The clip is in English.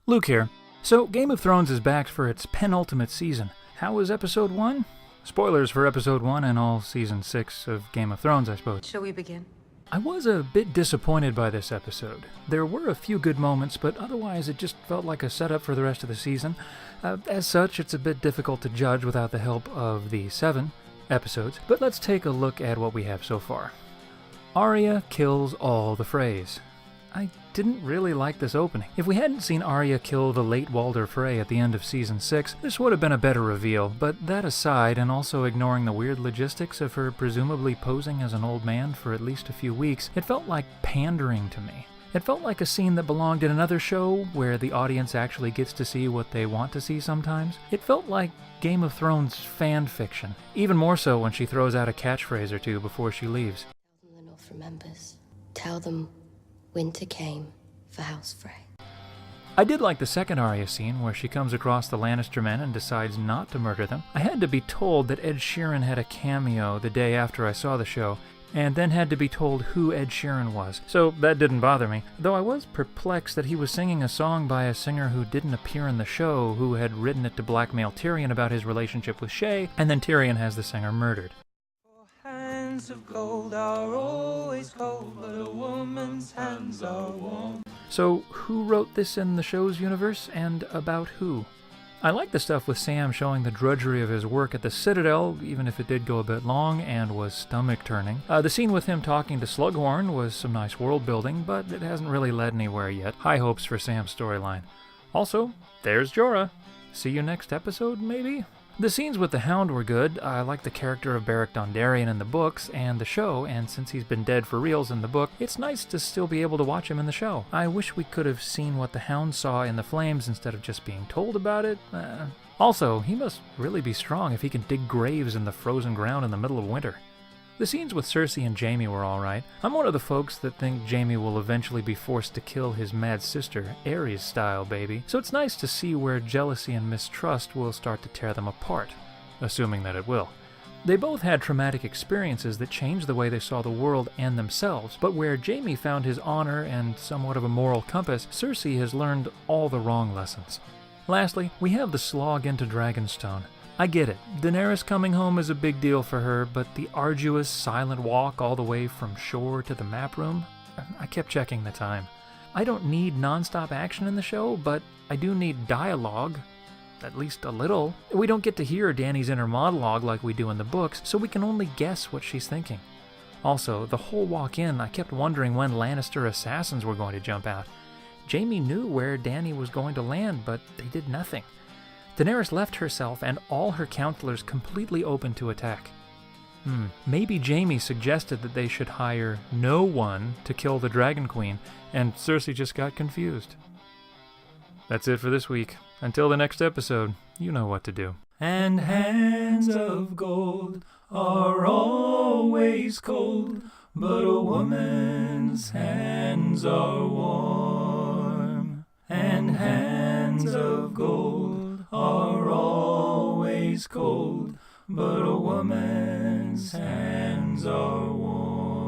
Luke here. So, Game of Thrones is back for its penultimate season. How was Episode 1? Spoilers for Episode 1 and all Season 6 of Game of Thrones, I suppose. Shall we begin? I was a bit disappointed by this episode. There were a few good moments, but otherwise it just felt like a setup for the rest of the season. As such, it's a bit difficult to judge without the help of the 7 episodes, but let's take a look at what we have so far. Arya kills all the Freys. I didn't really like this opening. If we hadn't seen Arya kill the late Walder Frey at the end of Season 6, this would have been a better reveal, but that aside, and also ignoring the weird logistics of her presumably posing as an old man for at least a few weeks, it felt like pandering to me. It felt like a scene that belonged in another show where the audience actually gets to see what they want to see sometimes. It felt like Game of Thrones fan fiction, even more so when she throws out a catchphrase or two before she leaves. Tell them the North remembers. Tell them winter came for House Frey. I did like the second Arya scene where she comes across the Lannister men and decides not to murder them. I had to be told that Ed Sheeran had a cameo the day after I saw the show, and then had to be told who Ed Sheeran was, so that didn't bother me, though I was perplexed that he was singing a song by a singer who didn't appear in the show, who had written it to blackmail Tyrion about his relationship with Shae, and then Tyrion has the singer murdered. Hands of gold are always cold, but a woman's hands are warm. So, who wrote this in the show's universe, and about who? I like the stuff with Sam showing the drudgery of his work at the Citadel, even if it did go a bit long and was stomach-turning. The scene with him talking to Slughorn was some nice world-building, but it hasn't really led anywhere yet. High hopes for Sam's storyline. Also, there's Jorah. See you next episode, maybe? The scenes with the Hound were good. I like the character of Beric Dondarrion in the books and the show, and since he's been dead for reals in the book, it's nice to still be able to watch him in the show. I wish we could have seen what the Hound saw in the flames instead of just being told about it. Also, he must really be strong if he can dig graves in the frozen ground in the middle of winter. The scenes with Cersei and Jaime were alright. I'm one of the folks that think Jaime will eventually be forced to kill his mad sister, Ares style, baby. So it's nice to see where jealousy and mistrust will start to tear them apart, assuming that it will. They both had traumatic experiences that changed the way they saw the world and themselves, but where Jaime found his honor and somewhat of a moral compass, Cersei has learned all the wrong lessons. Lastly, we have the slog into Dragonstone. I get it. Daenerys coming home is a big deal for her, but the arduous, silent walk all the way from shore to the map room? I kept checking the time. I don't need non-stop action in the show, but I do need dialogue. At least a little. We don't get to hear Dany's inner monologue like we do in the books, so we can only guess what she's thinking. Also, the whole walk in, I kept wondering when Lannister assassins were going to jump out. Jaime knew where Dany was going to land, but they did nothing. Daenerys left herself and all her counselors completely open to attack. Maybe Jaime suggested that they should hire no one to kill the Dragon Queen, and Cersei just got confused. That's it for this week. Until the next episode, you know what to do. And hands of gold are always cold, but a woman's hands are warm. And hands of gold are always cold, but a woman's hands are warm.